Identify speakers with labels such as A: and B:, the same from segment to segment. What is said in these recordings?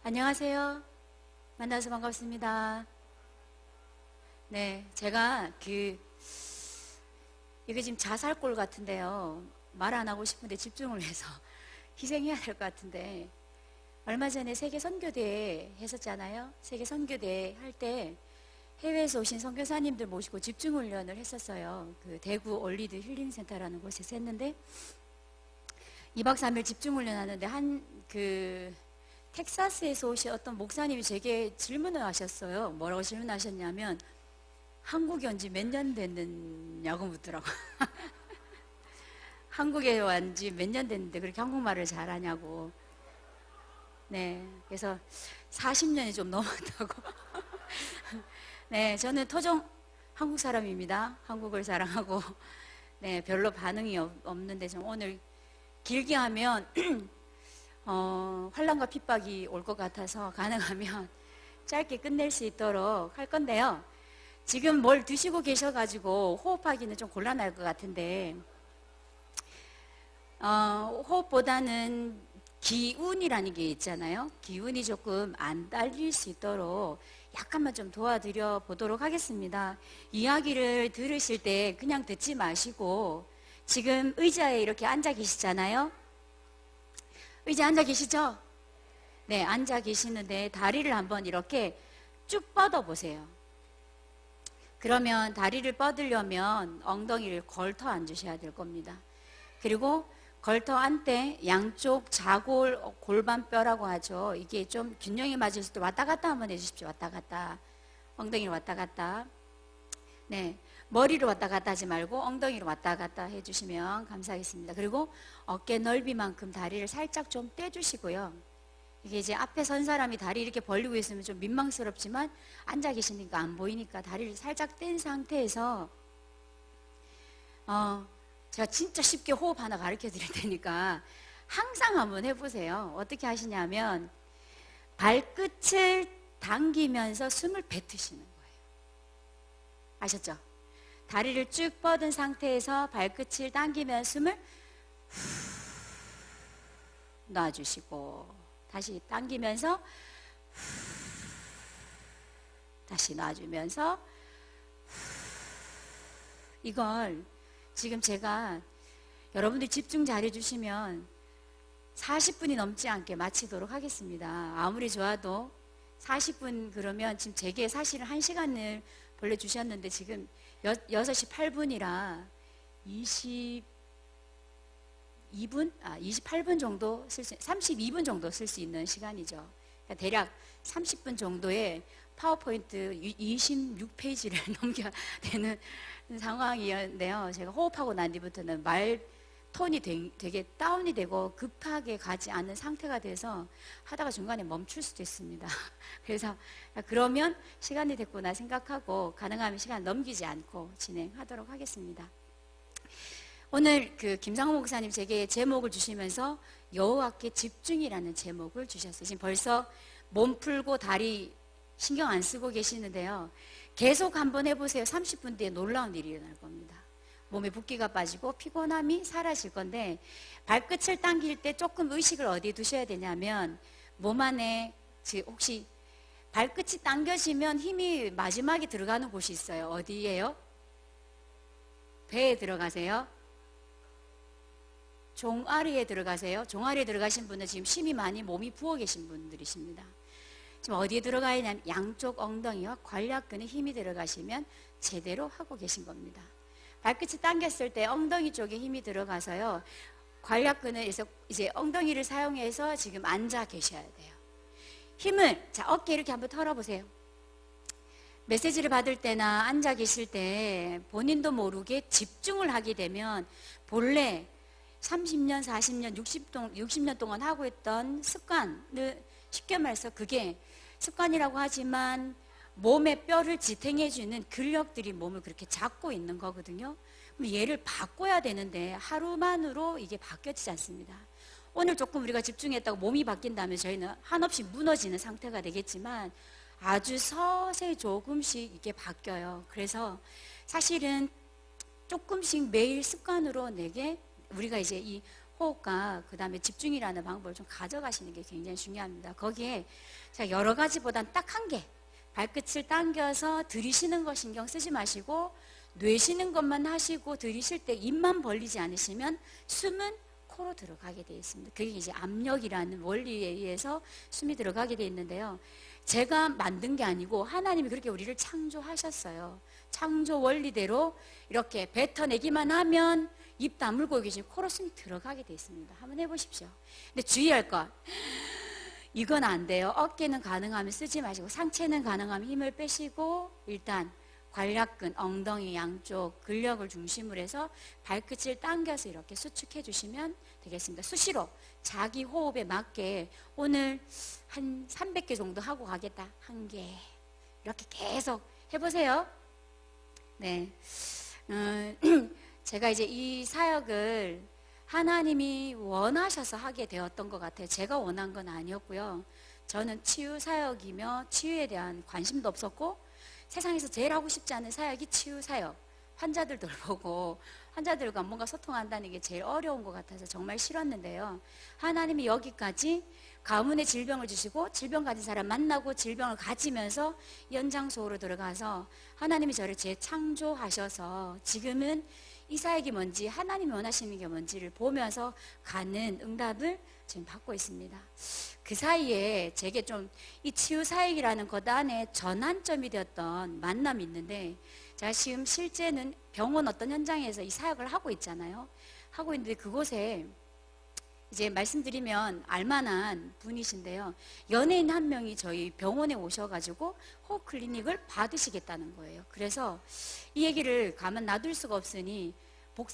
A: 안녕하세요. 만나서 반갑습니다. 네, 제가 이게 지금 자살골 같은데요. 말 안 하고 싶은데 집중을 해서 희생해야 될 것 같은데, 얼마 전에 세계 선교대회 했었잖아요. 세계 선교대회 할 때 해외에서 오신 선교사님들 모시고 집중훈련을 했었어요. 그 대구 올리드 힐링센터라는 곳에서 했는데 2박 3일 집중훈련 하는데 텍사스에서 오신 어떤 목사님이 제게 질문을 하셨어요. 뭐라고 질문하셨냐면 한국에 온 지 몇 년 됐느냐고 묻더라고요. 한국에 온 지 몇 년 됐는데 그렇게 한국말을 잘하냐고. 네, 그래서 40년이 좀 넘었다고. 네, 저는 토종 한국 사람입니다. 한국을 사랑하고. 네, 별로 반응이 없는데 좀 오늘 길게 하면 환난과 핍박이 올 것 같아서 가능하면 짧게 끝낼 수 있도록 할 건데요. 지금 뭘 드시고 계셔가지고 호흡하기는 좀 곤란할 것 같은데, 호흡보다는 기운이라는 게 있잖아요. 기운이 조금 안 딸릴 수 있도록 약간만 좀 도와드려 보도록 하겠습니다. 이야기를 들으실 때 그냥 듣지 마시고, 지금 의자에 이렇게 앉아 계시잖아요. 의자에 앉아 계시죠? 네, 앉아 계시는데 다리를 한번 이렇게 쭉 뻗어 보세요. 그러면 다리를 뻗으려면 엉덩이를 걸터 앉으셔야 될 겁니다. 그리고 걸터 앉되 양쪽 좌골 골반뼈라고 하죠. 이게 좀 균형이 맞을 때 왔다 갔다 한번 해주십시오. 왔다 갔다. 엉덩이를 왔다 갔다. 네, 머리로 왔다 갔다 하지 말고 엉덩이로 왔다 갔다 해주시면 감사하겠습니다. 그리고 어깨 넓이만큼 다리를 살짝 좀 떼주시고요. 이게 이제 앞에 선 사람이 다리 이렇게 벌리고 있으면 좀 민망스럽지만 앉아 계시니까 안 보이니까 다리를 살짝 뗀 상태에서 제가 진짜 쉽게 호흡 하나 가르쳐 드릴 테니까 항상 한번 해보세요. 어떻게 하시냐면 발끝을 당기면서 숨을 뱉으시는 거예요. 아셨죠? 다리를 쭉 뻗은 상태에서 발끝을 당기면서 숨을 놔주시고 다시 당기면서 다시 놔주면서 이걸 지금 제가 여러분들이 집중 잘해 주시면 40분이 넘지 않게 마치도록 하겠습니다. 아무리 좋아도 40분 그러면 지금 제게 사실은 1시간을 벌려 주셨는데 지금 6시 8분이라 28분 정도 32분 정도 쓸 수 있는 시간이죠. 그러니까 대략 30분 정도의 파워포인트 26페이지를 넘겨야 되는 상황이었는데요. 제가 호흡하고 난 뒤부터는 말 톤이 되게 다운이 되고 급하게 가지 않는 상태가 돼서 하다가 중간에 멈출 수도 있습니다. 그래서 그러면 시간이 됐구나 생각하고 가능하면 시간 넘기지 않고 진행하도록 하겠습니다. 오늘 김상호 목사님 제게 제목을 주시면서 여호와께 집중이라는 제목을 주셨어요. 지금 벌써 몸 풀고 다리 신경 안 쓰고 계시는데요. 계속 한번 해보세요. 30분 뒤에 놀라운 일이 일어날 겁니다. 몸에 붓기가 빠지고 피곤함이 사라질 건데, 발끝을 당길 때 조금 의식을 어디에 두셔야 되냐면 몸 안에 혹시 발끝이 당겨지면 힘이 마지막에 들어가는 곳이 있어요. 어디예요? 배에 들어가세요? 종아리에 들어가세요? 종아리에 들어가신 분은 지금 힘이 많이 몸이 부어 계신 분들이십니다. 지금 어디에 들어가야 하냐면 양쪽 엉덩이와 관략근에 힘이 들어가시면 제대로 하고 계신 겁니다. 발끝이 당겼을 때 엉덩이 쪽에 힘이 들어가서요. 관략근에서 이제 엉덩이를 사용해서 지금 앉아 계셔야 돼요. 힘을 어깨 이렇게 한번 털어보세요. 메시지를 받을 때나 앉아 계실 때 본인도 모르게 집중을 하게 되면 본래 30년, 40년, 60년 동안 하고 있던 습관을 쉽게 말해서 그게 습관이라고 하지만 몸의 뼈를 지탱해주는 근력들이 몸을 그렇게 잡고 있는 거거든요. 그럼 얘를 바꿔야 되는데 하루만으로 이게 바뀌어지지 않습니다. 오늘 조금 우리가 집중했다고 몸이 바뀐다면 저희는 한없이 무너지는 상태가 되겠지만 아주 서서히 조금씩 이게 바뀌어요. 그래서 사실은 조금씩 매일 습관으로 내게 우리가 이제 이 호흡과 그 다음에 집중이라는 방법을 좀 가져가시는 게 굉장히 중요합니다. 거기에 제가 여러 가지보단 딱 한 개, 발끝을 당겨서 들이쉬는 거 신경 쓰지 마시고 뇌쉬는 것만 하시고 들이쉴 때 입만 벌리지 않으시면 숨은 코로 들어가게 되어 있습니다. 그게 이제 압력이라는 원리에 의해서 숨이 들어가게 되어 있는데요. 제가 만든 게 아니고 하나님이 그렇게 우리를 창조하셨어요. 창조 원리대로 이렇게 뱉어내기만 하면 입 다물고 계시면 코로 숨이 들어가게 되어 있습니다. 한번 해보십시오. 근데 주의할 것, 이건 안 돼요. 어깨는 가능하면 쓰지 마시고 상체는 가능하면 힘을 빼시고 일단 관략근, 엉덩이 양쪽 근력을 중심으로 해서 발끝을 당겨서 이렇게 수축해 주시면 되겠습니다. 수시로 자기 호흡에 맞게 오늘 한 300개 정도 하고 가겠다. 1개 이렇게 계속 해보세요. 네, 제가 이제 이 사역을 하나님이 원하셔서 하게 되었던 것 같아요. 제가 원한 건 아니었고요. 저는 치유 사역이며 치유에 대한 관심도 없었고 세상에서 제일 하고 싶지 않은 사역이 치유 사역. 환자들 돌보고 환자들과 뭔가 소통한다는 게 제일 어려운 것 같아서 정말 싫었는데요. 하나님이 여기까지 가문의 질병을 주시고 질병 가진 사람 만나고 질병을 가지면서 연장소로 들어가서 하나님이 저를 재창조하셔서 지금은 이 사역이 뭔지 하나님이 원하시는 게 뭔지를 보면서 가는 응답을 지금 받고 있습니다. 그 사이에 제게 좀 이 치유 사역이라는 것 안에 전환점이 되었던 만남이 있는데 제가 지금 실제는 병원 어떤 현장에서 이 사역을 하고 있잖아요. 하고 있는데 그곳에 이제 말씀드리면 알만한 분이신데요. 연예인 한 명이 저희 병원에 오셔가지고 호흡 클리닉을 받으시겠다는 거예요. 그래서 이 얘기를 가만 놔둘 수가 없으니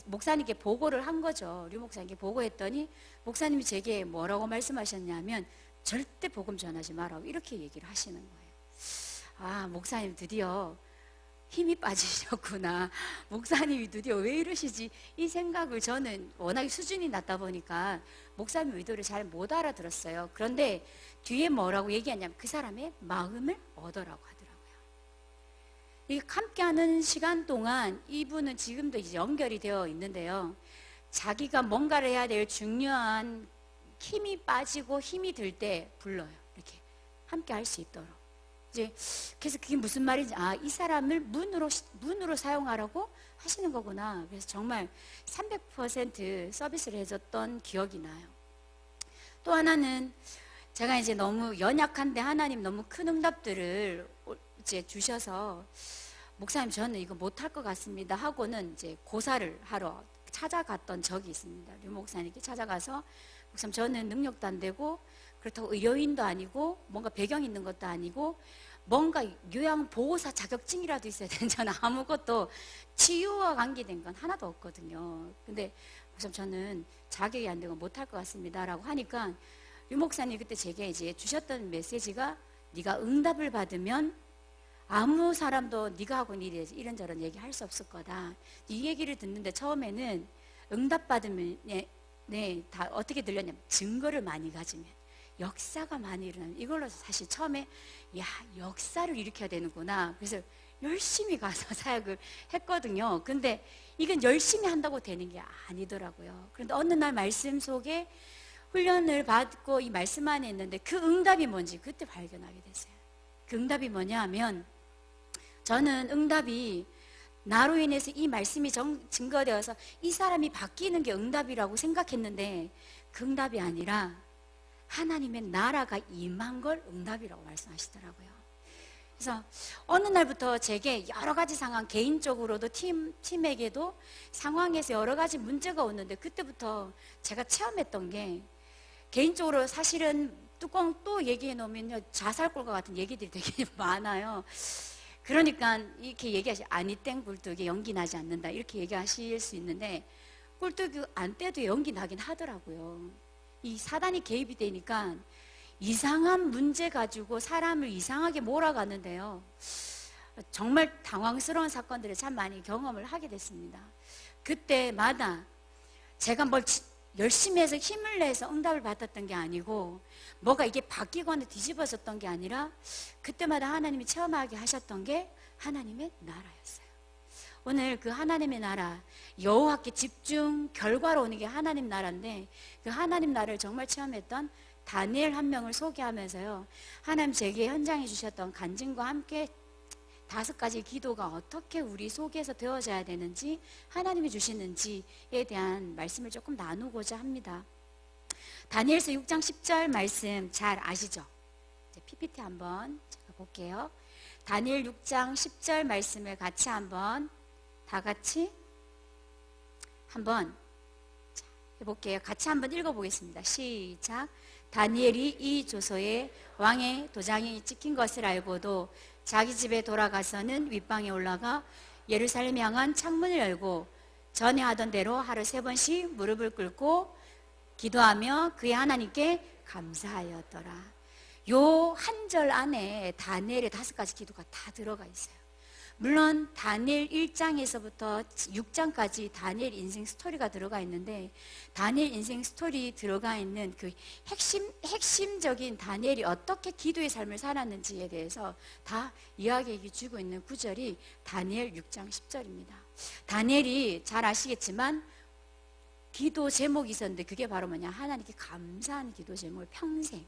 A: 목사님께 보고를 한 거죠. 류 목사님께 보고했더니 목사님이 제게 뭐라고 말씀하셨냐면 절대 복음 전하지 말라고 이렇게 얘기를 하시는 거예요. 아, 목사님 드디어 힘이 빠지셨구나. 목사님이 드디어 왜 이러시지? 이 생각을 저는 워낙 수준이 낮다 보니까 목사님 의도를 잘 못 알아들었어요. 그런데 뒤에 뭐라고 얘기하냐면 그 사람의 마음을 얻으라고 하더라고요. 이 함께하는 시간 동안 이분은 지금도 이제 연결이 되어 있는데요. 자기가 뭔가를 해야 될 중요한 힘이 빠지고 힘이 들 때 불러요. 이렇게 함께 할 수 있도록. 이제 그래서 그게 무슨 말인지 이 사람을 문으로 사용하라고 하시는 거구나. 그래서 정말 300% 서비스를 해줬던 기억이 나요. 또 하나는 제가 이제 너무 연약한데 하나님 너무 큰 응답들을 이제 주셔서 목사님 저는 이거 못할 것 같습니다 하고는 이제 고사를 하러 찾아갔던 적이 있습니다. 류 목사님께 찾아가서 목사님 저는 능력도 안 되고 그렇다고 의료인도 아니고 뭔가 배경 있는 것도 아니고 뭔가 요양보호사 자격증이라도 있어야 되는 저는 아무것도 치유와 관계된 건 하나도 없거든요. 근데 목사님 저는 자격이 안 되고 못할 것 같습니다 라고 하니까 류 목사님 그때 제게 이제 주셨던 메시지가 네가 응답을 받으면 아무 사람도 네가 하고 일이 이런저런 얘기 할 수 없을 거다. 이 얘기를 듣는데 처음에는 응답 받으면 다 어떻게 들렸냐면 증거를 많이 가지면 역사가 많이 일어나는 이걸로 사실 처음에 역사를 일으켜야 되는구나. 그래서 열심히 가서 사역을 했거든요. 근데 이건 열심히 한다고 되는 게 아니더라고요. 그런데 어느 날 말씀 속에 훈련을 받고 이 말씀 안에 있는데 그 응답이 뭔지 그때 발견하게 됐어요. 그 응답이 뭐냐 하면 저는 응답이 나로 인해서 이 말씀이 증거되어서 이 사람이 바뀌는 게 응답이라고 생각했는데 그 응답이 아니라 하나님의 나라가 임한 걸 응답이라고 말씀하시더라고요. 그래서 어느 날부터 제게 여러 가지 상황, 개인적으로도 팀에게도 상황에서 여러 가지 문제가 오는데 그때부터 제가 체험했던 게 개인적으로 사실은 뚜껑 또 얘기해 놓으면요 자살골과 같은 얘기들이 되게 많아요. 그러니까 이렇게 얘기하시 아니 땡 굴뚝에 연기 나지 않는다 이렇게 얘기하실 수 있는데 굴뚝이 안 떼도 연기 나긴 하더라고요. 이 사단이 개입이 되니까 이상한 문제 가지고 사람을 이상하게 몰아가는데요. 정말 당황스러운 사건들을 참 많이 경험을 하게 됐습니다. 그때마다 제가 뭘 열심히 해서 힘을 내서 응답을 받았던 게 아니고 뭐가 이게 바뀌거나 뒤집어졌던 게 아니라 그때마다 하나님이 체험하게 하셨던 게 하나님의 나라였어요. 오늘 그 하나님의 나라, 여호와께 집중 결과로 오는 게 하나님 나라인데, 그 하나님 나라를 정말 체험했던 다니엘 한 명을 소개하면서요, 하나님 제게 현장에 주셨던 간증과 함께 5가지 기도가 어떻게 우리 속에서 되어져야 되는지, 하나님이 주시는지에 대한 말씀을 조금 나누고자 합니다. 다니엘서 6장 10절 말씀 잘 아시죠? PPT 한번 제가 볼게요. 다니엘 6장 10절 말씀을 같이 한번 다 같이 한번 해볼게요. 같이 한번 읽어보겠습니다. 시작. 다니엘이 이 조서에 왕의 도장이 찍힌 것을 알고도 자기 집에 돌아가서는 윗방에 올라가 예루살렘 향한 창문을 열고 전에 하던 대로 하루 3번씩 무릎을 꿇고 기도하며 그의 하나님께 감사하였더라. 요 한 절 안에 다니엘의 5가지 기도가 다 들어가 있어요. 물론 다니엘 1장에서부터 6장까지 다니엘 인생 스토리가 들어가 있는데, 다니엘 인생 스토리 들어가 있는 그 핵심적인 다니엘이 어떻게 기도의 삶을 살았는지에 대해서 다 이야기해 주고 있는 구절이 다니엘 6장 10절입니다. 다니엘이 잘 아시겠지만 기도 제목이 있었는데, 그게 바로 뭐냐, 하나님께 감사하는 기도 제목을 평생.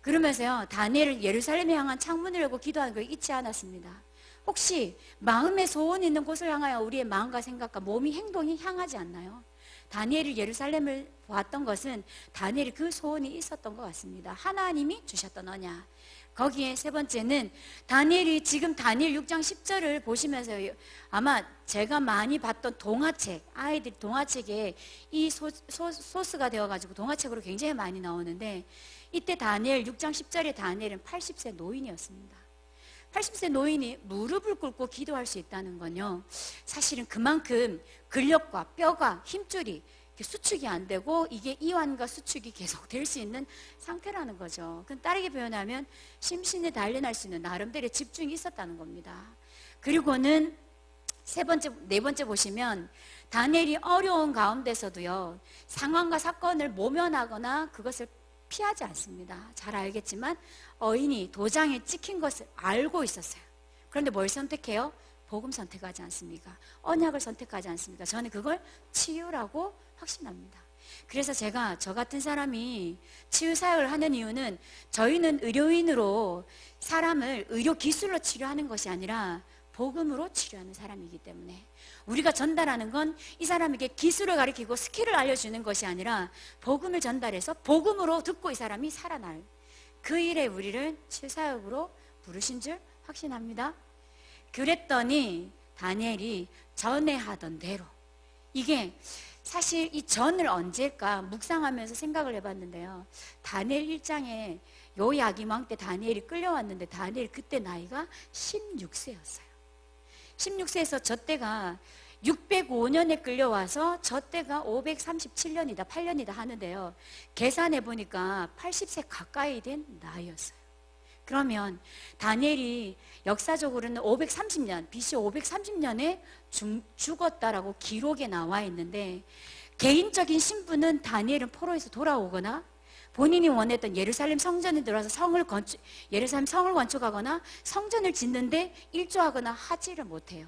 A: 그러면서요, 다니엘은 예루살렘에 향한 창문을 열고 기도하는 걸 잊지 않았습니다. 혹시 마음의 소원이 있는 곳을 향하여 우리의 마음과 생각과 몸이, 행동이 향하지 않나요? 다니엘이 예루살렘을 보았던 것은 다니엘이 그 소원이 있었던 것 같습니다. 하나님이 주셨던 언약. 거기에 3번째는 다니엘이 지금 다니엘 6장 10절을 보시면서 아마 제가 많이 봤던 동화책, 아이들 동화책에 이 소스가 되어가지고 동화책으로 굉장히 많이 나오는데, 이때 다니엘 6장 10절의 다니엘은 80세 노인이었습니다. 80세 노인이 무릎을 꿇고 기도할 수 있다는 건요, 사실은 그만큼 근력과 뼈가, 힘줄이 수축이 안 되고 이게 이완과 수축이 계속 될 수 있는 상태라는 거죠. 그럼 다르게 표현하면 심신을 단련할 수 있는 나름대로의 집중이 있었다는 겁니다. 그리고는 4번째 보시면 다니엘이 어려운 가운데서도요, 상황과 사건을 모면하거나 그것을 피하지 않습니다. 잘 알겠지만 어인이 도장에 찍힌 것을 알고 있었어요. 그런데 뭘 선택해요? 복음 선택하지 않습니까? 언약을 선택하지 않습니까? 저는 그걸 치유라고 확신합니다. 그래서 제가 저 같은 사람이 치유 사역을 하는 이유는, 저희는 의료인으로 사람을 의료 기술로 치료하는 것이 아니라 복음으로 치료하는 사람이기 때문에, 우리가 전달하는 건 이 사람에게 기술을 가르치고 스킬을 알려주는 것이 아니라 복음을 전달해서 복음으로 듣고 이 사람이 살아날, 그 일에 우리를 치유사역으로 부르신 줄 확신합니다. 그랬더니 다니엘이 전에 하던 대로, 이게 사실 이 전을 언제일까 묵상하면서 생각을 해봤는데요, 다니엘 1장에 요야김 왕 때 다니엘이 끌려왔는데, 다니엘 그때 나이가 16세였어요 16세에서 저 때가 605년에 끌려와서 저 때가 537년이다 8년이다 하는데요, 계산해 보니까 80세 가까이 된 나이였어요. 그러면 다니엘이 역사적으로는 530년, BC 530년에 죽었다라고 기록에 나와 있는데, 개인적인 신분은 다니엘은 포로에서 돌아오거나 본인이 원했던 예루살렘 성전에 들어와서 예루살렘 성을 건축하거나 성전을 짓는데 일조하거나 하지를 못해요.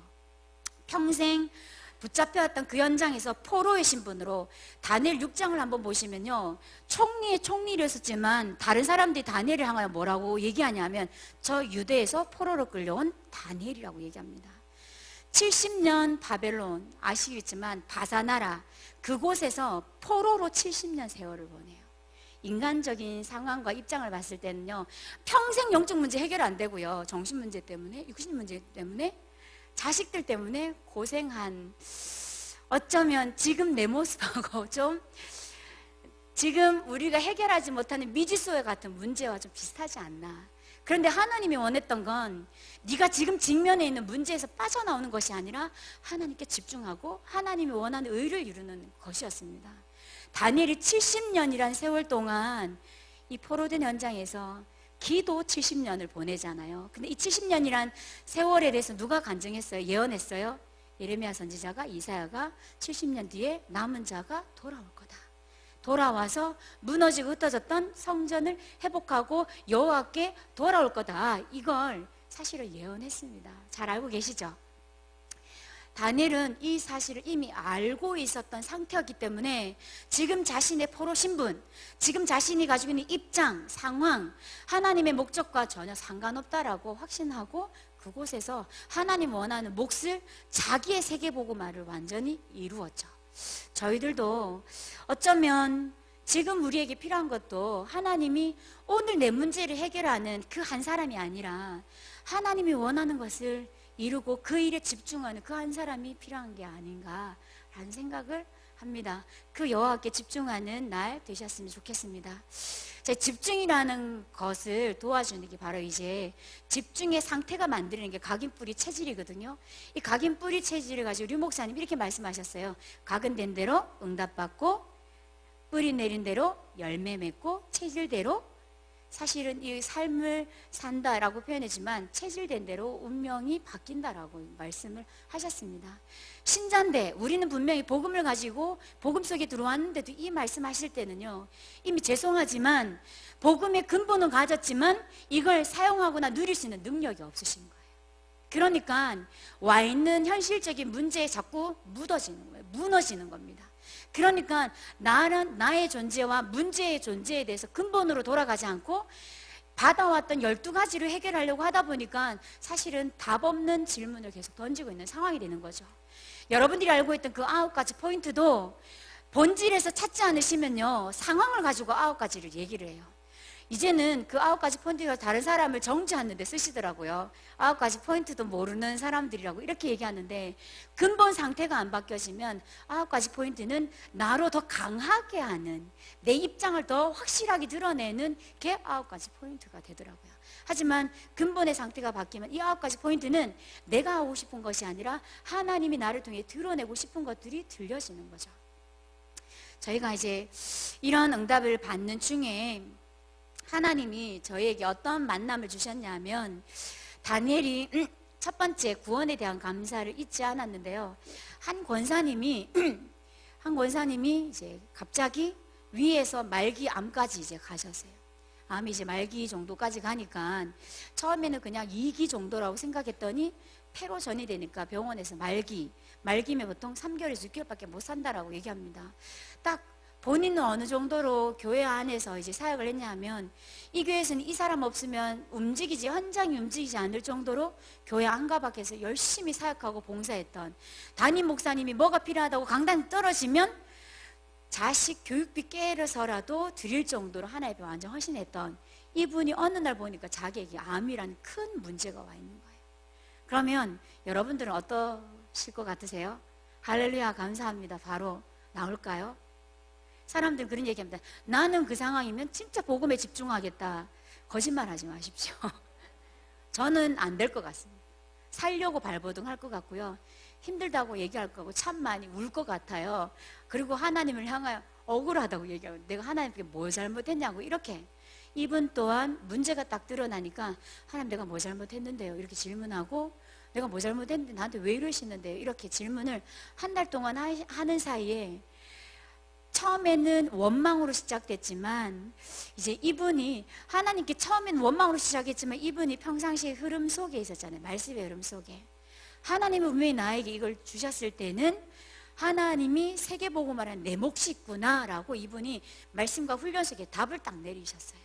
A: 평생 붙잡혀왔던 그 현장에서 포로의 신분으로, 다니엘 6장을 한번 보시면요, 총리의 총리였었지만 다른 사람들이 다니엘을 향하여 뭐라고 얘기하냐면, 저 유대에서 포로로 끌려온 다니엘이라고 얘기합니다. 70년 바벨론, 아시겠지만 바사나라, 그곳에서 포로로 70년 세월을 보내요. 인간적인 상황과 입장을 봤을 때는요, 평생 영적 문제 해결 안 되고요, 정신 문제 때문에, 육신 문제 때문에, 자식들 때문에 고생한, 어쩌면 지금 내 모습하고 좀 지금 우리가 해결하지 못하는 미지수와 같은 문제와 좀 비슷하지 않나. 그런데 하나님이 원했던 건 네가 지금 직면해 있는 문제에서 빠져나오는 것이 아니라 하나님께 집중하고 하나님이 원하는 의를 이루는 것이었습니다. 다니엘이 70년이란 세월 동안 이 포로된 현장에서 기도 70년을 보내잖아요. 근데 이 70년이란 세월에 대해서 누가 간증했어요? 예언했어요? 예레미야 선지자가, 이사야가 70년 뒤에 남은 자가 돌아올 거다. 돌아와서 무너지고 흩어졌던 성전을 회복하고 여호와께 돌아올 거다. 이걸 사실은 예언했습니다. 잘 알고 계시죠? 다니엘은 이 사실을 이미 알고 있었던 상태였기 때문에 지금 자신의 포로 신분, 지금 자신이 가지고 있는 입장, 상황, 하나님의 목적과 전혀 상관없다라고 확신하고 그곳에서 하나님 원하는 몫을 자기의 세계복음화를 완전히 이루었죠. 저희들도 어쩌면 지금 우리에게 필요한 것도 하나님이 오늘 내 문제를 해결하는 그 한 사람이 아니라 하나님이 원하는 것을 이루고 그 일에 집중하는 그 한 사람이 필요한 게 아닌가라는 생각을 합니다. 그 여호와께 집중하는 날 되셨으면 좋겠습니다. 집중이라는 것을 도와주는 게 바로 이제 집중의 상태가 만드는 게 각인뿌리 체질이거든요. 이 각인뿌리 체질을 가지고 류 목사님 이렇게 말씀하셨어요. 각은 된 대로 응답받고 뿌리 내린 대로 열매 맺고 체질대로, 사실은 이 삶을 산다라고 표현했지만 체질된 대로 운명이 바뀐다라고 말씀을 하셨습니다. 신자인데 우리는 분명히 복음을 가지고 복음 속에 들어왔는데도 이 말씀하실 때는요, 이미 죄송하지만 복음의 근본은 가졌지만 이걸 사용하거나 누릴 수 있는 능력이 없으신 거예요. 그러니까 와 있는 현실적인 문제에 자꾸 묻어지는 거예요. 무너지는 겁니다. 그러니까 나의 존재와 문제의 존재에 대해서 근본으로 돌아가지 않고 받아왔던 12가지를 해결하려고 하다 보니까 사실은 답 없는 질문을 계속 던지고 있는 상황이 되는 거죠. 여러분들이 알고 있던 그 9가지 포인트도 본질에서 찾지 않으시면요, 상황을 가지고 9가지를 얘기를 해요. 이제는 그 9가지 포인트가 다른 사람을 정죄하는 데 쓰시더라고요. 9가지 포인트도 모르는 사람들이라고 이렇게 얘기하는데, 근본 상태가 안 바뀌어지면 9가지 포인트는 나로 더 강하게 하는, 내 입장을 더 확실하게 드러내는 게 9가지 포인트가 되더라고요. 하지만 근본의 상태가 바뀌면 이 9가지 포인트는 내가 하고 싶은 것이 아니라 하나님이 나를 통해 드러내고 싶은 것들이 들려지는 거죠. 저희가 이제 이런 응답을 받는 중에 하나님이 저희에게 어떤 만남을 주셨냐면, 다니엘이 첫 번째 구원에 대한 감사를 잊지 않았는데요. 한 권사님이 이제 갑자기 위에서 말기 암까지 이제 가셨어요. 암이 이제 말기 정도까지 가니까 처음에는 그냥 2기 정도라고 생각했더니 폐로 전이 되니까 병원에서 말기면 보통 3개월에서 6개월밖에 못 산다라고 얘기합니다. 딱 본인은 어느 정도로 교회 안에서 이제 사역을 했냐면, 이 교회에서는 이 사람 없으면 현장이 움직이지 않을 정도로 교회 안가 밖에서 열심히 사역하고 봉사했던, 담임 목사님이 뭐가 필요하다고 강단 떨어지면 자식 교육비 깨려서라도 드릴 정도로 하나님 앞에 완전 헌신했던 이분이 어느 날 보니까 자기에게 암이라는 큰 문제가 와 있는 거예요. 그러면 여러분들은 어떠실 것 같으세요? 할렐루야, 감사합니다. 바로 나올까요? 사람들은 그런 얘기합니다. 나는 그 상황이면 진짜 복음에 집중하겠다. 거짓말 하지 마십시오. 저는 안 될 것 같습니다. 살려고 발버둥 할 것 같고요, 힘들다고 얘기할 거고 참 많이 울 것 같아요. 그리고 하나님을 향하여 억울하다고 얘기하고, 내가 하나님께 뭘 잘못했냐고, 이렇게. 이분 또한 문제가 딱 드러나니까 하나님 내가 뭐 잘못했는데요, 이렇게 질문하고, 내가 뭐 잘못했는데 나한테 왜 이러시는데요, 이렇게 질문을 한 달 동안 하는 사이에 처음에는 원망으로 시작됐지만, 이제 이분이 하나님께 처음에는 원망으로 시작했지만 이분이 평상시의 흐름 속에 있었잖아요. 말씀의 흐름 속에 하나님은 분명히 나에게 이걸 주셨을 때는 하나님이 세계복음화라는 내 몫이 있구나 라고 이분이 말씀과 훈련 속에 답을 딱 내리셨어요.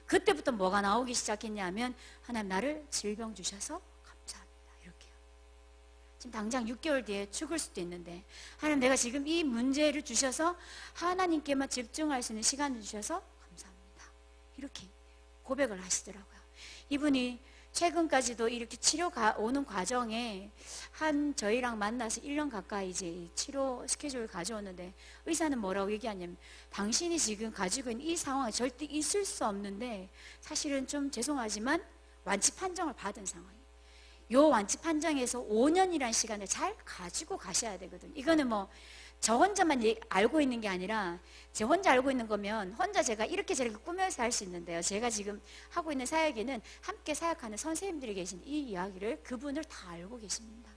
A: 그때부터 뭐가 나오기 시작했냐면, 하나님 나를 질병 주셔서 지금 당장 6개월 뒤에 죽을 수도 있는데 하나님 내가 지금 이 문제를 주셔서 하나님께만 집중할 수 있는 시간을 주셔서 감사합니다, 이렇게 고백을 하시더라고요. 이분이 최근까지도 이렇게 치료가 오는 과정에 저희랑 만나서 1년 가까이 이제 치료 스케줄을 가져오는데, 의사는 뭐라고 얘기하냐면, 당신이 지금 가지고 있는 이 상황에 절대 있을 수 없는데 사실은 좀 죄송하지만 완치 판정을 받은 상황이에요. 요 완치 판정에서 5년이라는 시간을 잘 가지고 가셔야 되거든요. 이거는 뭐 저 혼자만 알고 있는 게 아니라, 제 혼자 알고 있는 거면 혼자 제가 이렇게 저렇게 꾸며서 할 수 있는데요, 제가 지금 하고 있는 사역에는 함께 사역하는 선생님들이 계신 이 이야기를 그분을 다 알고 계십니다.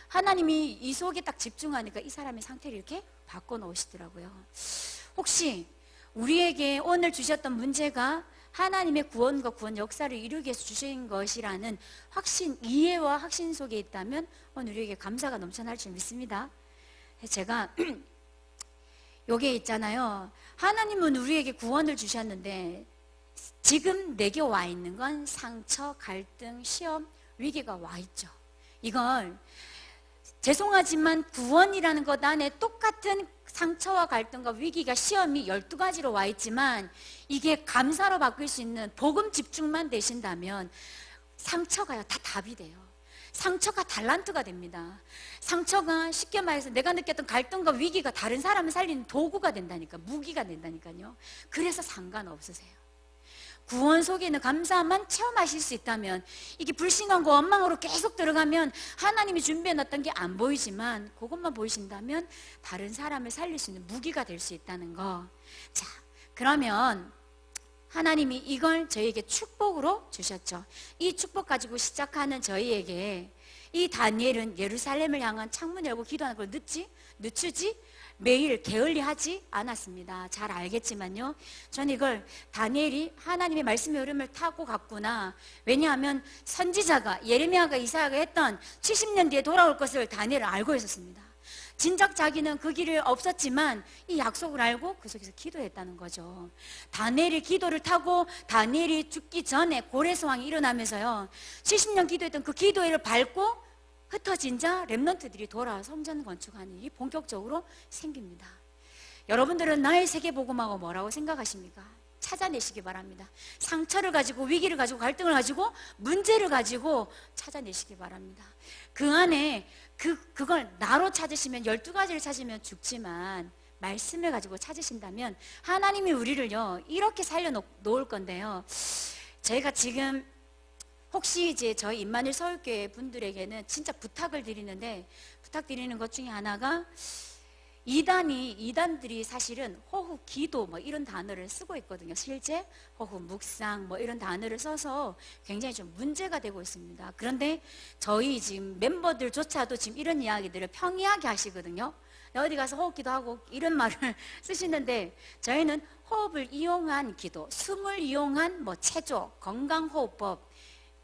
A: 하나님이 이 속에 딱 집중하니까 이 사람의 상태를 이렇게 바꿔 놓으시더라고요. 혹시 우리에게 오늘 주셨던 문제가 하나님의 구원과 구원 역사를 이루기 위해서 주신 것이라는 확신, 이해와 확신 속에 있다면 오늘 우리에게 감사가 넘쳐날 줄 믿습니다. 제가 여기에 있잖아요. 하나님은 우리에게 구원을 주셨는데 지금 내게 와 있는 건 상처, 갈등, 시험, 위기가 와 있죠. 이걸 죄송하지만 구원이라는 것 안에 똑같은 상처와 갈등과 위기가, 시험이 12가지로 와 있지만 이게 감사로 바뀔 수 있는 복음 집중만 되신다면 상처가요 다 답이 돼요. 상처가 달란트가 됩니다. 상처가 쉽게 말해서 내가 느꼈던 갈등과 위기가 다른 사람을 살리는 도구가 된다니까, 무기가 된다니까요. 그래서 상관없으세요. 구원 속에는 감사만 체험하실 수 있다면, 이게 불신앙과 원망으로 계속 들어가면 하나님이 준비해놨던 게 안 보이지만 그것만 보이신다면 다른 사람을 살릴 수 있는 무기가 될 수 있다는 거. 자, 그러면 하나님이 이걸 저희에게 축복으로 주셨죠. 이 축복 가지고 시작하는 저희에게 이 다니엘은 예루살렘을 향한 창문 열고 기도하는 걸 늦추지 매일 게을리하지 않았습니다. 잘 알겠지만요, 저는 이걸 다니엘이 하나님의 말씀의 흐름을 타고 갔구나. 왜냐하면 선지자가 예레미야가 이사야가 했던 70년 뒤에 돌아올 것을 다니엘은 알고 있었습니다. 진작 자기는 그 길을 없었지만 이 약속을 알고 그 속에서 기도했다는 거죠. 다니엘이 기도를 타고 다니엘이 죽기 전에 고레소왕이 일어나면서요, 70년 기도했던 그 기도회를 밟고 흩어진 자 렘넌트들이 돌아와 성전 건축하는 일이 본격적으로 생깁니다. 여러분들은 나의 세계복음하고 뭐라고 생각하십니까? 찾아내시기 바랍니다. 상처를 가지고, 위기를 가지고, 갈등을 가지고, 문제를 가지고 찾아내시기 바랍니다. 그 안에 그걸 나로 찾으시면 12가지를 찾으면 죽지만 말씀을 가지고 찾으신다면 하나님이 우리를요 이렇게 살려놓을 건데요, 저희가 지금 혹시 이제 저희 임마누엘 서울교회 분들에게는 진짜 부탁드리는 것 중에 하나가, 이단들이 사실은 호흡, 기도 뭐 이런 단어를 쓰고 있거든요. 실제 호흡, 묵상 뭐 이런 단어를 써서 굉장히 좀 문제가 되고 있습니다. 그런데 저희 지금 멤버들조차도 지금 이런 이야기들을 평이하게 하시거든요. 어디 가서 호흡 기도하고 이런 말을 쓰시는데, 저희는 호흡을 이용한 기도, 숨을 이용한 뭐 체조, 건강호흡법,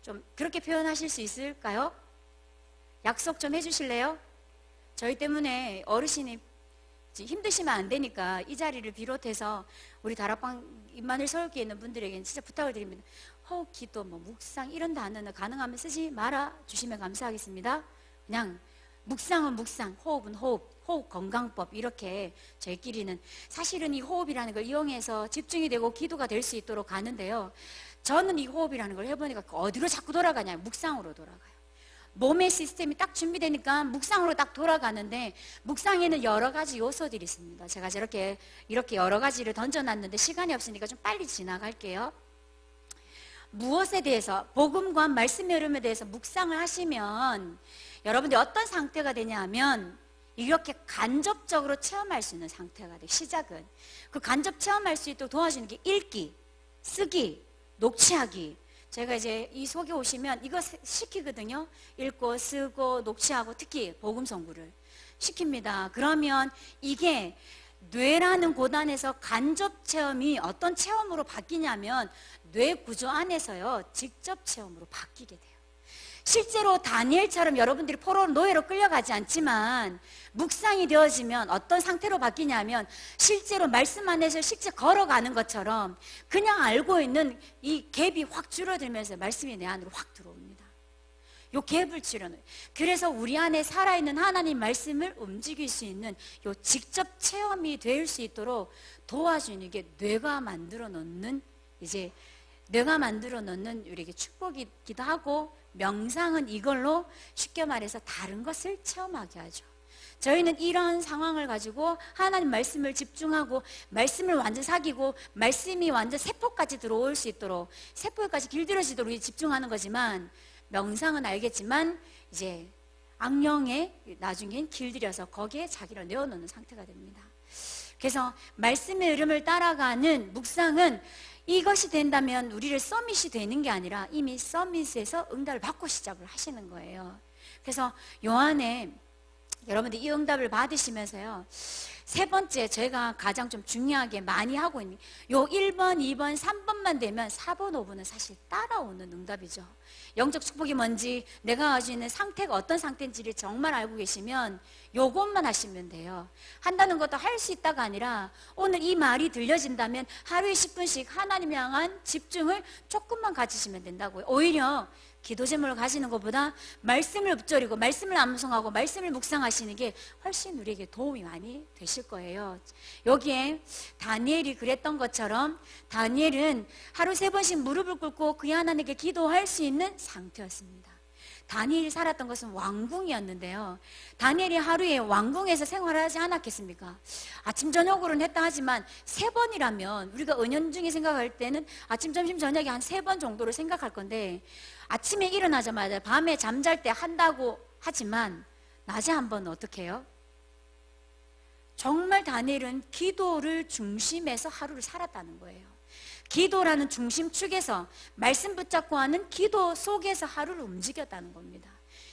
A: 좀 그렇게 표현하실 수 있을까요? 약속 좀 해주실래요? 저희 때문에 어르신이 힘드시면 안 되니까 이 자리를 비롯해서 우리 다락방 임마누엘 서울교회에 있는 분들에게는 진짜 부탁을 드립니다. 호흡, 기도, 뭐 묵상 이런 단어는 가능하면 쓰지 말아 주시면 감사하겠습니다. 그냥 묵상은 묵상, 호흡은 호흡 건강법, 이렇게 저희끼리는 사실은 이 호흡이라는 걸 이용해서 집중이 되고 기도가 될 수 있도록 가는데요, 저는 이 호흡이라는 걸 해보니까 어디로 자꾸 돌아가냐, 묵상으로 돌아가요. 몸의 시스템이 딱 준비되니까 묵상으로 딱 돌아가는데, 묵상에는 여러 가지 요소들이 있습니다. 제가 이렇게 여러 가지를 던져놨는데 시간이 없으니까 좀 빨리 지나갈게요. 무엇에 대해서, 복음과 말씀의 흐름에 대해서 묵상을 하시면 여러분들이 어떤 상태가 되냐 하면 이렇게 간접적으로 체험할 수 있는 상태가 돼요. 시작은 그 간접 체험할 수 있도록 도와주는 게 읽기, 쓰기, 녹취하기. 제가 이제 이 속에 오시면 이거 시키거든요. 읽고 쓰고 녹취하고, 특히 복음 선구를 시킵니다. 그러면 이게 뇌라는 고단에서 간접 체험이 어떤 체험으로 바뀌냐면 뇌 구조 안에서요 직접 체험으로 바뀌게 돼요. 실제로 다니엘처럼 여러분들이 포로 노예로 끌려가지 않지만 묵상이 되어지면 어떤 상태로 바뀌냐면, 실제로 말씀 안에서 실제 걸어가는 것처럼 그냥 알고 있는 이 갭이 확 줄어들면서 말씀이 내 안으로 확 들어옵니다. 요 갭을 줄여놓어요. 그래서 우리 안에 살아있는 하나님 말씀을 움직일 수 있는 요 직접 체험이 될 수 있도록 도와주는 게 뇌가 만들어 놓는, 이제 뇌가 만들어 놓는 우리에게 축복이기도 하고, 명상은 이걸로 쉽게 말해서 다른 것을 체험하게 하죠. 저희는 이런 상황을 가지고 하나님 말씀을 집중하고 말씀을 완전 사귀고 말씀이 완전 세포까지 들어올 수 있도록, 세포까지 길들여지도록 집중하는 거지만, 명상은 알겠지만 이제 악령에 나중엔 길들여서 거기에 자기를 내어놓는 상태가 됩니다. 그래서 말씀의 흐름을 따라가는 묵상은 이것이 된다면 우리를 서밋이 되는 게 아니라 이미 서밋에서 응답을 받고 시작을 하시는 거예요. 그래서 요 안에 여러분들 이 응답을 받으시면서요, 세 번째, 제가 가장 좀 중요하게 많이 하고 있는 요 1번, 2번, 3번만 되면 4번, 5번은 사실 따라오는 응답이죠. 영적 축복이 뭔지, 내가 가지고 있는 상태가 어떤 상태인지를 정말 알고 계시면 요것만 하시면 돼요. 한다는 것도 할 수 있다가 아니라 오늘 이 말이 들려진다면 하루에 10분씩 하나님 향한 집중을 조금만 가지시면 된다고요. 오히려 기도 제목을 가시는 것보다 말씀을 읊조리고 말씀을 암송하고 말씀을 묵상하시는 게 훨씬 우리에게 도움이 많이 되실 거예요. 여기에 다니엘이 그랬던 것처럼 다니엘은 하루 3번씩 무릎을 꿇고 그 하나님께 기도할 수 있는 상태였습니다. 다니엘이 살았던 것은 왕궁이었는데요. 다니엘이 하루에 왕궁에서 생활하지 않았겠습니까? 아침 저녁으로는 했다 하지만 3번이라면 우리가 은연중에 생각할 때는 아침 점심 저녁에 한 3번 정도를 생각할 건데, 아침에 일어나자마자 밤에 잠잘 때 한다고 하지만 낮에 한 번은 어떻게 해요? 정말 다니엘은 기도를 중심에서 하루를 살았다는 거예요. 기도라는 중심축에서 말씀 붙잡고 하는 기도 속에서 하루를 움직였다는 겁니다.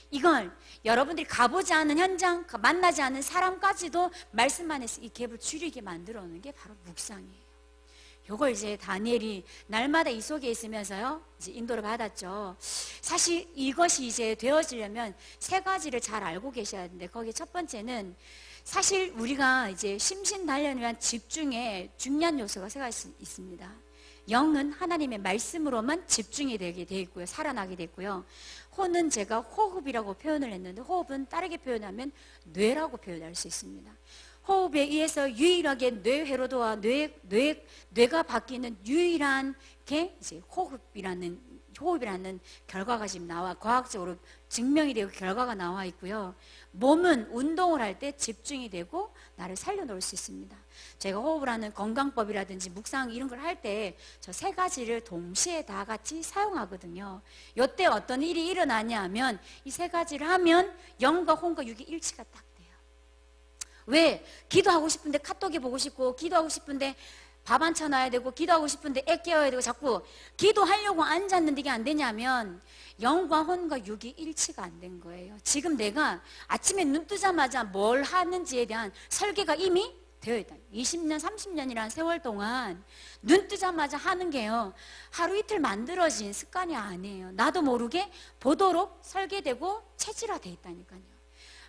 A: 이걸 여러분들이 가보지 않은 현장, 만나지 않은 사람까지도 말씀 안에서 이 갭을 줄이게 만들어 놓는 게 바로 묵상이에요. 요걸 이제 다니엘이 날마다 이 속에 있으면서요, 이제 인도를 받았죠. 사실 이것이 이제 되어지려면 3가지를 잘 알고 계셔야 되는데, 거기 첫 번째는 사실 우리가 이제 심신단련을 위한 집중에 중요한 요소가 3가지 있습니다. 영은 하나님의 말씀으로만 집중이 되게 돼 있고요. 살아나게 돼 있고요. 호는 제가 호흡이라고 표현을 했는데, 호흡은 다르게 표현하면 뇌라고 표현할 수 있습니다. 호흡에 의해서 유일하게 뇌 회로도와 뇌가 바뀌는 유일한 게 이제 호흡이라는 결과가 지금 과학적으로 증명이 되고 결과가 나와 있고요. 몸은 운동을 할 때 집중이 되고 나를 살려놓을 수 있습니다. 제가 호흡을 하는 건강법이라든지 묵상 이런 걸 할 때 저 3가지를 동시에 다 같이 사용하거든요. 이때 어떤 일이 일어나냐 하면 이 3가지를 하면 영과 혼과 육이 일치가 딱 돼요. 왜? 기도하고 싶은데 카톡이 보고 싶고, 기도하고 싶은데 밥 안 쳐놔야 되고, 기도하고 싶은데 애 깨워야 되고, 자꾸 기도하려고 앉았는데 이게 안 되냐면 영과 혼과 육이 일치가 안 된 거예요. 지금 내가 아침에 눈 뜨자마자 뭘 하는지에 대한 설계가 이미 되어 있다. 20년, 30년이라는 세월 동안 눈 뜨자마자 하는 게요, 하루 이틀 만들어진 습관이 아니에요. 나도 모르게 보도록 설계되고 체질화되어 있다니까요.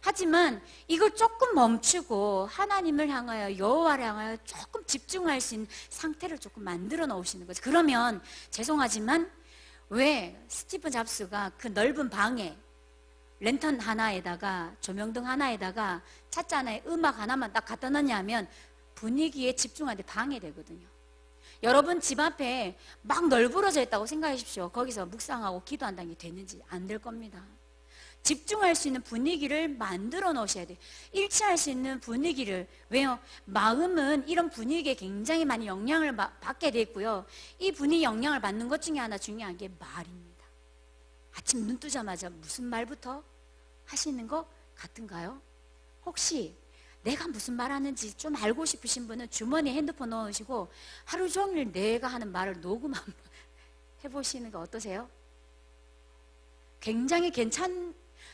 A: 하지만 이걸 조금 멈추고 하나님을 향하여, 여호와를 향하여 조금 집중할 수 있는 상태를 조금 만들어 놓으시는 거죠. 그러면 죄송하지만 왜 스티븐 잡스가 그 넓은 방에 랜턴 하나에다가 조명등 하나에다가 찻잔 하나에 음악 하나만 딱 갖다 놨냐면 분위기에 집중하는데 방해되거든요. 여러분 집 앞에 막 널브러져 있다고 생각해 주십시오. 거기서 묵상하고 기도한다는 게 되는지 안 될 겁니다. 집중할 수 있는 분위기를 만들어 놓으셔야 돼요. 일치할 수 있는 분위기를. 왜요? 마음은 이런 분위기에 굉장히 많이 영향을 받게 돼 있고요. 이 분위기 영향을 받는 것 중에 하나 중요한 게 말입니다. 아침 눈 뜨자마자 무슨 말부터 하시는 것 같은가요? 혹시 내가 무슨 말 하는지 좀 알고 싶으신 분은 주머니에 핸드폰 넣으시고 하루 종일 내가 하는 말을 녹음 한번 해보시는 거 어떠세요? 굉장히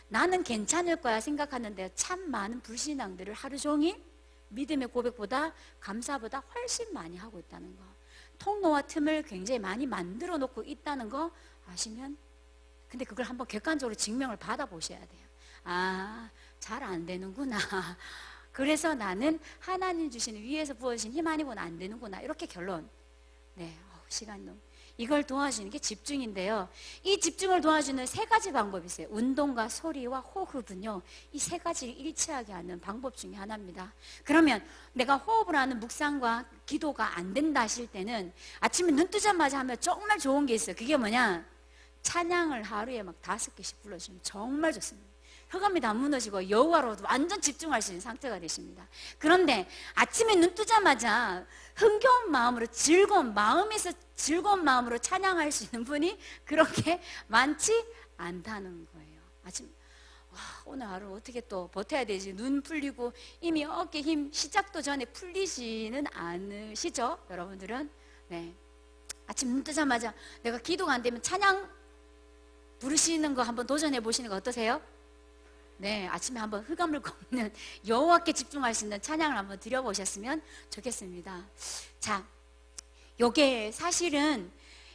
A: 나는 괜찮을 거야 생각하는데 참 많은 불신앙들을 하루 종일 믿음의 고백보다 감사보다 훨씬 많이 하고 있다는 거, 통로와 틈을 굉장히 많이 만들어 놓고 있다는 거 아시면, 근데 그걸 한번 객관적으로 증명을 받아보셔야 돼요. 아, 잘 안 되는구나. 그래서 나는 하나님 주시는 위에서 부어주신 힘 아니고는 안 되는구나. 이렇게 결론. 네, 시간 너무. 이걸 도와주는 게 집중인데요. 이 집중을 도와주는 3가지 방법이 있어요. 운동과 소리와 호흡은요, 이 3가지를 일치하게 하는 방법 중에 하나입니다. 그러면 내가 호흡을 하는 묵상과 기도가 안 된다 하실 때는 아침에 눈 뜨자마자 하면 정말 좋은 게 있어요. 그게 뭐냐? 찬양을 하루에 막 5개씩 불러주면 정말 좋습니다. 흑암이 다 무너지고 여호와로 완전 집중할 수 있는 상태가 되십니다. 그런데 아침에 눈 뜨자마자 흥겨운 마음으로, 즐거운 마음에서 즐거운 마음으로 찬양할 수 있는 분이 그렇게 많지 않다는 거예요. 오늘 하루 어떻게 또 버텨야 되지? 눈 풀리고 이미 어깨 힘 시작도 전에 풀리지는 않으시죠? 여러분들은? 네. 아침 눈 뜨자마자 내가 기도가 안 되면 찬양 부르시는 거 한번 도전해 보시는 거 어떠세요? 네, 아침에 한번 흑암을 걷는 여호와께 집중할 수 있는 찬양을 한번 드려보셨으면 좋겠습니다. 자, 요게 사실은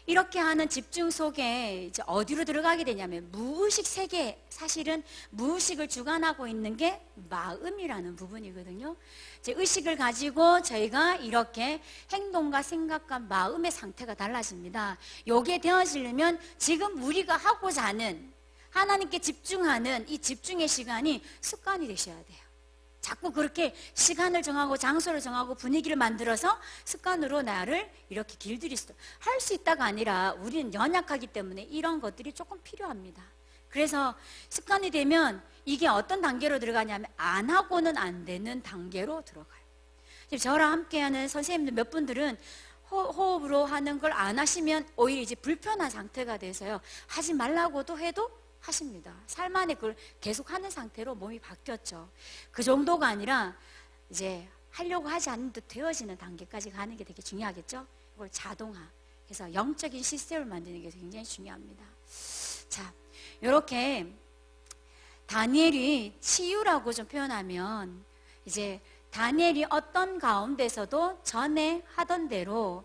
A: 이렇게 하는 집중 속에 이제 어디로 들어가게 되냐면 무의식 세계, 사실은 무의식을 주관하고 있는 게 마음이라는 부분이거든요. 이제 의식을 가지고 저희가 이렇게 행동과 생각과 마음의 상태가 달라집니다. 요게 되어지려면 지금 우리가 하고자 하는 하나님께 집중하는 이 집중의 시간이 습관이 되셔야 돼요. 자꾸 그렇게 시간을 정하고 장소를 정하고 분위기를 만들어서 습관으로 나를 이렇게 길들일 수도 할 수 있다가 아니라 우리는 연약하기 때문에 이런 것들이 조금 필요합니다. 그래서 습관이 되면 이게 어떤 단계로 들어가냐면 안 하고는 안 되는 단계로 들어가요. 지금 저랑 함께하는 선생님들 몇 분들은 호흡으로 하는 걸 안 하시면 오히려 이제 불편한 상태가 돼서요. 하지 말라고도 해도 하십니다. 삶 안에 그걸 계속 하는 상태로 몸이 바뀌었죠. 그 정도가 아니라 이제 하려고 하지 않는 듯 되어지는 단계까지 가는 게 되게 중요하겠죠. 이걸 자동화 해서 영적인 시스템을 만드는 게 굉장히 중요합니다. 자, 이렇게 다니엘이 치유라고 좀 표현하면 이제 다니엘이 어떤 가운데서도 전에 하던 대로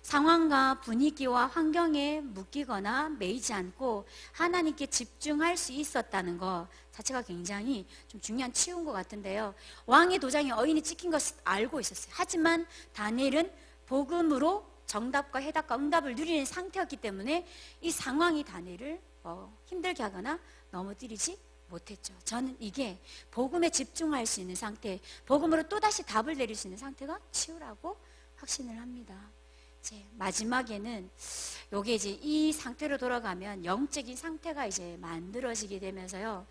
A: 상황과 분위기와 환경에 묶이거나 매이지 않고 하나님께 집중할 수 있었다는 것 자체가 굉장히 좀 중요한 치유인 것 같은데요. 왕의 도장에 어인이 찍힌 것을 알고 있었어요. 하지만 다니엘은 복음으로 정답과 해답과 응답을 누리는 상태였기 때문에 이 상황이 다니엘을 힘들게 하거나 넘어뜨리지 못했죠. 저는 이게 복음에 집중할 수 있는 상태, 복음으로 또다시 답을 내릴 수 있는 상태가 치유라고 확신을 합니다. 마지막에는 요게 이제 이 상태로 돌아가면 영적인 상태가 이제 만들어지게 되면서요.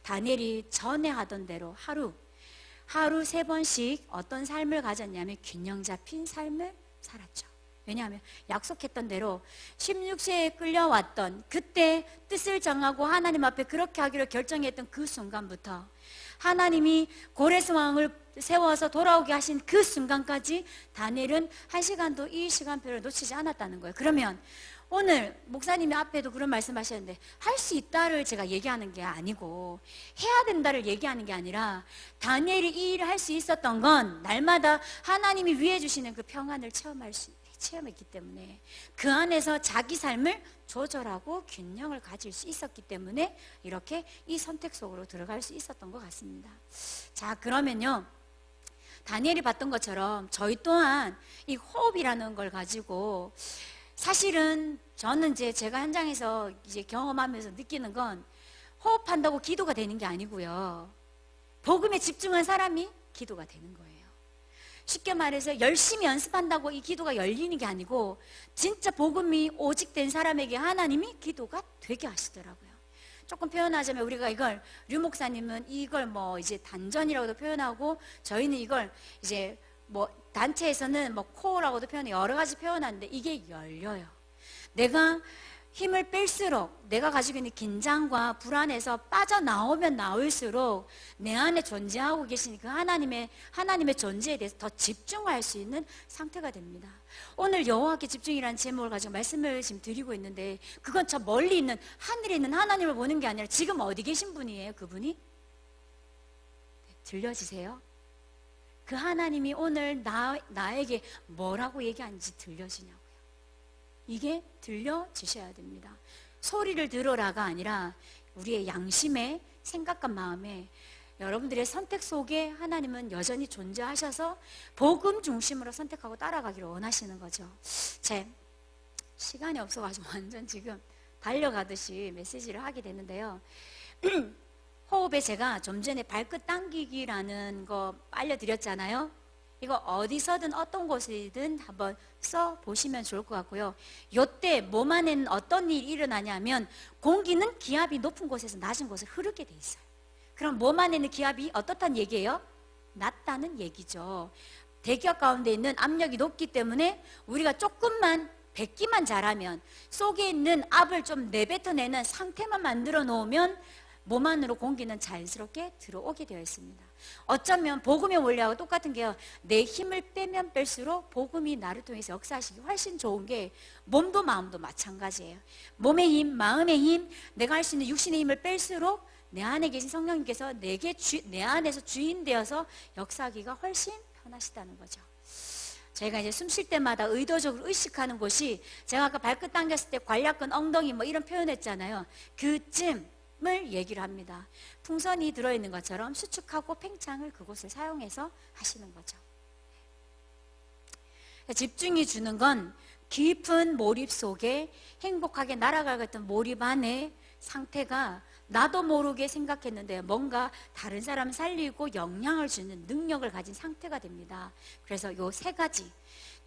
A: 다니엘이 전에 하던 대로 하루 3번씩 어떤 삶을 가졌냐면 균형 잡힌 삶을 살았죠. 왜냐하면 약속했던 대로 16세에 끌려왔던 그때 뜻을 정하고 하나님 앞에 그렇게 하기로 결정했던 그 순간부터 하나님이 고레스 왕을 세워서 돌아오게 하신 그 순간까지 다니엘은 한 시간도 이 시간표를 놓치지 않았다는 거예요. 그러면 오늘 목사님이 앞에도 그런 말씀하셨는데 할 수 있다를 제가 얘기하는 게 아니고 해야 된다를 얘기하는 게 아니라 다니엘이 이 일을 할 수 있었던 건 날마다 하나님이 위해 주시는 그 평안을 체험했기 때문에 그 안에서 자기 삶을 조절하고 균형을 가질 수 있었기 때문에 이렇게 이 선택 속으로 들어갈 수 있었던 것 같습니다. 자, 그러면요. 다니엘이 봤던 것처럼 저희 또한 이 호흡이라는 걸 가지고 사실은 저는 이제 제가 현장에서 이제 경험하면서 느끼는 건 호흡한다고 기도가 되는 게 아니고요. 복음에 집중한 사람이 기도가 되는 거예요. 쉽게 말해서 열심히 연습한다고 이 기도가 열리는 게 아니고 진짜 복음이 오직된 사람에게 하나님이 기도가 되게 하시더라고요. 조금 표현하자면 우리가 이걸 류 목사님은 이걸 뭐 이제 단전이라고도 표현하고 저희는 이걸 이제 뭐 단체에서는 뭐 코어라고도 표현해 여러 가지 표현하는데 이게 열려요. 내가 힘을 뺄수록 내가 가지고 있는 긴장과 불안에서 빠져나오면 나올수록 내 안에 존재하고 계신 그 하나님의 존재에 대해서 더 집중할 수 있는 상태가 됩니다. 오늘 여호와께 집중이라는 제목을 가지고 말씀을 지금 드리고 있는데 그건 저 멀리 있는 하늘에 있는 하나님을 보는 게 아니라 지금 어디 계신 분이에요, 그분이? 들려지세요? 그 하나님이 오늘 나에게 뭐라고 얘기하는지 들려지냐고요. 이게 들려주셔야 됩니다. 소리를 들어라가 아니라 우리의 양심에 생각과 마음에 여러분들의 선택 속에 하나님은 여전히 존재하셔서 복음 중심으로 선택하고 따라가기를 원하시는 거죠. 제 시간이 없어가지고 완전 지금 달려가듯이 메시지를 하게 되는데요. 호흡에 제가 좀 전에 발끝 당기기라는 거 알려드렸잖아요. 이거 어디서든 어떤 곳이든 한번 써보시면 좋을 것 같고요. 요때 몸 안에는 어떤 일이 일어나냐면 공기는 기압이 높은 곳에서 낮은 곳에 흐르게 돼 있어요. 그럼 몸 안에는 기압이 어떻다는 얘기예요? 낮다는 얘기죠. 대기업 가운데 있는 압력이 높기 때문에 우리가 조금만 뱉기만 잘하면 속에 있는 압을 좀 내뱉어내는 상태만 만들어 놓으면 몸 안으로 공기는 자연스럽게 들어오게 되어 있습니다. 어쩌면 복음의 원리하고 똑같은 게요. 내 힘을 빼면 뺄수록 복음이 나를 통해서 역사하시기 훨씬 좋은 게 몸도 마음도 마찬가지예요. 몸의 힘, 마음의 힘, 내가 할 수 있는 육신의 힘을 뺄수록 내 안에 계신 성령님께서 내 안에서 주인 되어서 역사하기가 훨씬 편하시다는 거죠. 저희가 이제 숨 쉴 때마다 의도적으로 의식하는 곳이, 제가 아까 발끝 당겼을 때 관략근, 엉덩이 뭐 이런 표현했잖아요. 그쯤을 얘기를 합니다. 풍선이 들어있는 것처럼 수축하고 팽창을 그곳을 사용해서 하시는 거죠. 집중이 주는 건 깊은 몰입 속에 행복하게 날아가겠던 몰입 안에 상태가 나도 모르게 생각했는데 뭔가 다른 사람 살리고 영향을 주는 능력을 가진 상태가 됩니다. 그래서 요 세 가지,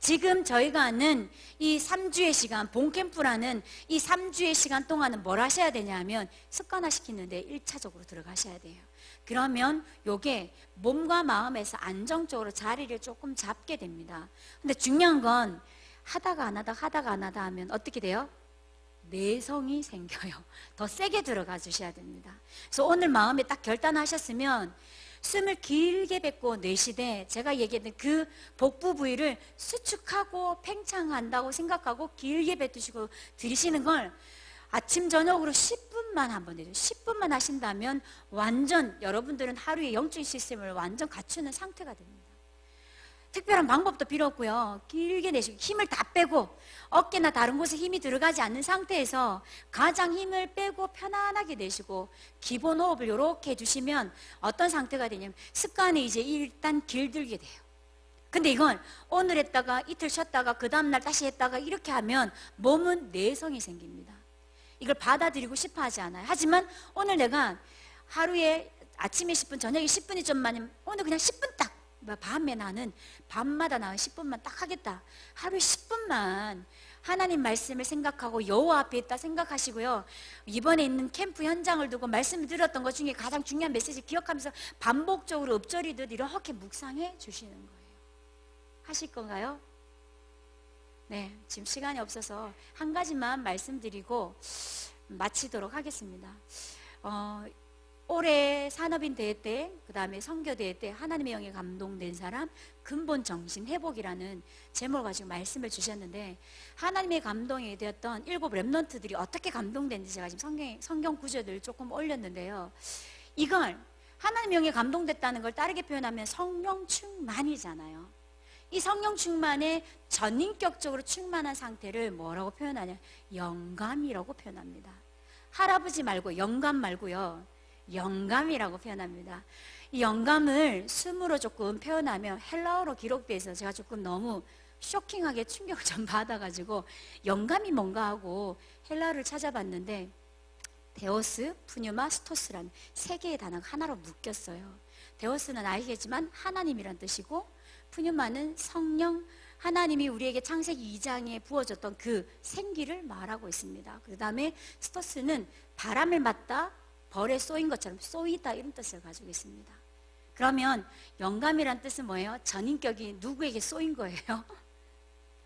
A: 지금 저희가 하는 이 3주의 시간, 본캠프라는 이 3주의 시간 동안은 뭘 하셔야 되냐면 습관화시키는데 1차적으로 들어가셔야 돼요. 그러면 요게 몸과 마음에서 안정적으로 자리를 조금 잡게 됩니다. 근데 중요한 건 하다가 안 하다 하면 어떻게 돼요? 내성이 생겨요. 더 세게 들어가 주셔야 됩니다. 그래서 오늘 마음에 딱 결단하셨으면 숨을 길게 뱉고 내쉬되, 제가 얘기했던 그 복부 부위를 수축하고 팽창한다고 생각하고 길게 뱉으시고 들이쉬는 걸 아침 저녁으로 10분만 한번 해요. 10분만 하신다면 완전 여러분들은 하루에 영적인 시스템을 완전 갖추는 상태가 됩니다. 특별한 방법도 필요 없고요. 길게 내쉬고 힘을 다 빼고 어깨나 다른 곳에 힘이 들어가지 않는 상태에서 가장 힘을 빼고 편안하게 내쉬고 기본 호흡을 이렇게 해주시면 어떤 상태가 되냐면 습관이 이제 일단 길들게 돼요. 근데 이건 오늘 했다가 이틀 쉬었다가 그 다음날 다시 했다가 이렇게 하면 몸은 내성이 생깁니다. 이걸 받아들이고 싶어 하지 않아요. 하지만 오늘 내가 하루에 아침에 10분, 저녁에 10분이 좀 많으면 오늘 그냥 10분 딱, 밤에 나는 밤마다 나는 10분만 딱 하겠다. 하루에 10분만 하나님 말씀을 생각하고 여호와 앞에 있다 생각하시고요. 이번에 있는 캠프 현장을 두고 말씀을 드렸던 것 중에 가장 중요한 메시지 기억하면서 반복적으로 읊조리듯 이렇게 묵상해 주시는 거예요. 하실 건가요? 네, 지금 시간이 없어서 한 가지만 말씀드리고 마치도록 하겠습니다. 올해 산업인 대회 때, 그 다음에 선교 대회 때 하나님의 영에 감동된 사람 근본 정신 회복이라는 제목을 가지고 말씀을 주셨는데, 하나님의 감동이 되었던 7 랩런트들이 어떻게 감동됐는지 제가 지금 성경 구절들을 조금 올렸는데요. 이걸 하나님의 영에 감동됐다는 걸 다르게 표현하면 성령 충만이잖아요. 이 성령 충만에 전인격적으로 충만한 상태를 뭐라고 표현하냐? 영감이라고 표현합니다. 할아버지 말고 영감 말고요, 영감이라고 표현합니다. 이 영감을 숨으로 조금 표현하면 헬라어로 기록되어 있어서 제가 조금 너무 쇼킹하게 충격을 좀 받아가지고 영감이 뭔가 하고 헬라어를 찾아봤는데 데오스, 푸뉴마, 스토스라는 세 개의 단어가 하나로 묶였어요. 데오스는 아시겠지만 하나님이란 뜻이고, 푸뉴마는 성령, 하나님이 우리에게 창세기 2장에 부어줬던 그 생기를 말하고 있습니다. 그 다음에 스토스는 바람을 맞다, 벌에 쏘인 것처럼 쏘이다, 이런 뜻을 가지고 있습니다. 그러면 영감이란 뜻은 뭐예요? 전인격이 누구에게 쏘인 거예요?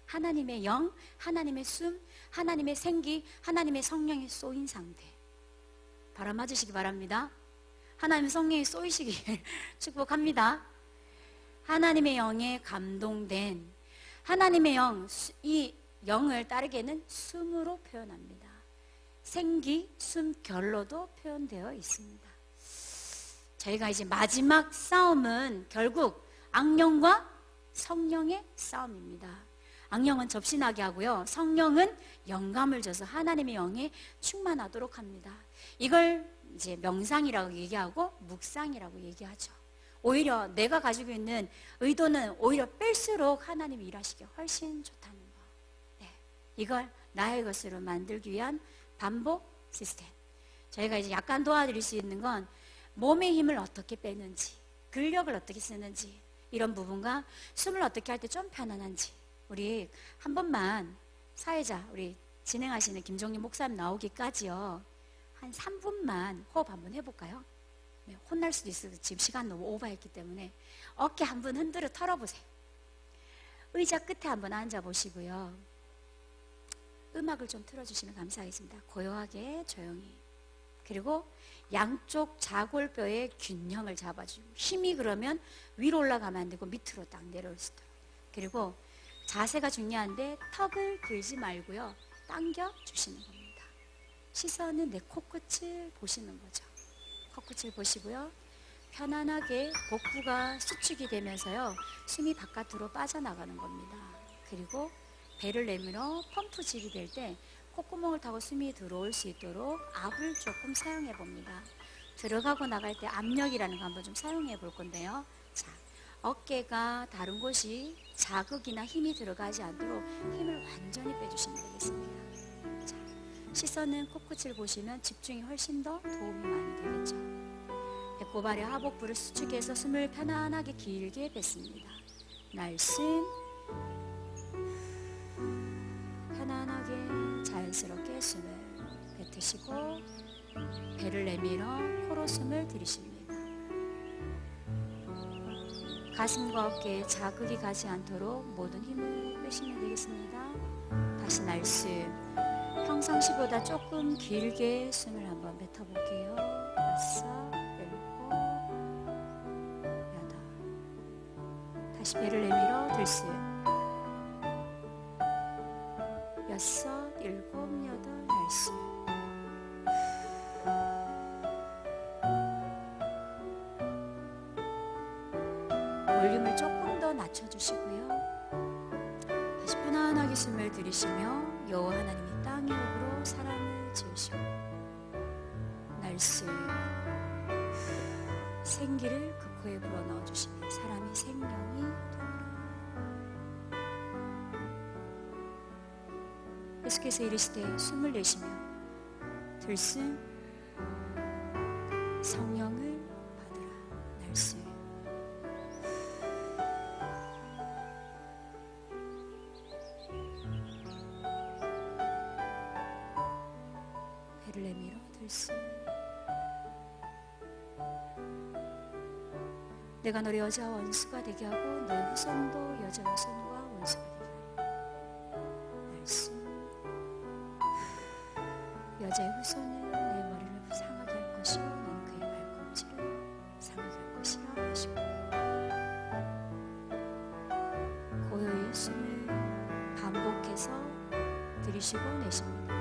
A: 하나님의 영, 하나님의 숨, 하나님의 생기, 하나님의 성령에 쏘인 상태. 바람 맞으시기 바랍니다. 하나님의 성령에 쏘이시길 축복합니다. 하나님의 영에 감동된 하나님의 영, 이 영을 따르게는 숨으로 표현합니다. 생기, 숨, 결로도 표현되어 있습니다. 저희가 이제 마지막 싸움은 결국 악령과 성령의 싸움입니다. 악령은 접신하게 하고요, 성령은 영감을 줘서 하나님의 영에 충만하도록 합니다. 이걸 이제 명상이라고 얘기하고 묵상이라고 얘기하죠. 오히려 내가 가지고 있는 의도는 오히려 뺄수록 하나님이 일하시기 훨씬 좋다는 거. 네, 이걸 나의 것으로 만들기 위한 반복 시스템. 저희가 이제 약간 도와드릴 수 있는 건 몸의 힘을 어떻게 빼는지, 근력을 어떻게 쓰는지, 이런 부분과 숨을 어떻게 할 때 좀 편안한지, 우리 한 번만 사회자, 우리 진행하시는 김종림 목사님 나오기까지요, 한 3분만 호흡 한번 해볼까요? 네, 혼날 수도 있어서 지금 시간 너무 오버했기 때문에 어깨 한번 흔들어 털어보세요. 의자 끝에 한번 앉아보시고요, 음악을 좀 틀어주시면 감사하겠습니다. 고요하게 조용히. 그리고 양쪽 자골뼈의 균형을 잡아주고, 힘이 그러면 위로 올라가면 안 되고 밑으로 딱 내려올 수 있도록. 그리고 자세가 중요한데 턱을 들지 말고요, 당겨 주시는 겁니다. 시선은 내 코끝을 보시는 거죠. 코끝을 보시고요. 편안하게 복부가 수축이 되면서요. 숨이 바깥으로 빠져나가는 겁니다. 그리고 배를 내밀어 펌프질이 될 때 콧구멍을 타고 숨이 들어올 수 있도록 압을 조금 사용해 봅니다. 들어가고 나갈 때 압력이라는 거 한번 좀 사용해 볼 건데요. 자, 어깨가 다른 곳이 자극이나 힘이 들어가지 않도록 힘을 완전히 빼주시면 되겠습니다. 자, 시선은 코끝을 보시면 집중이 훨씬 더 도움이 많이 되겠죠. 배꼽 아래 하복부를 수축해서 숨을 편안하게 길게 뱉습니다. 날숨, 편안하게 자연스럽게 숨을 뱉으시고 배를 내밀어 코로 숨을 들이쉽니다. 가슴과 어깨에 자극이 가지 않도록 모든 힘을 빼시면 되겠습니다. 다시 날숨, 평상시보다 조금 길게 숨을 한번 뱉어볼게요. 6, 7, 8. 다시 배를 내밀어 들숨. 6, 7, 8, 날숨. 볼륨을 조금 더 낮춰주시고요. 다시 편안하게 숨을 들이쉬며 여호와 하나님이 땅의 업으로 사람을 지으시고 날숨, 생기를 그 코에 불어넣어 주시며 사람이 생명이 되리라. 계속해서 이르시되 숨을 내쉬며 들숨, 성령을 받으라. 날숨, 배를 내밀어 들숨. 내가 너를 여자와 원수가 되게 하고 너의 후손도 여자 후손과 원수가 되게 하리라. 날숨. 여자의 후손은 내 머리를 상하게 할 것이요 난 그의 발꿈치를 상하게 할 것이라 하시고 고요히 숨을 반복해서 들이쉬고 내쉽니다.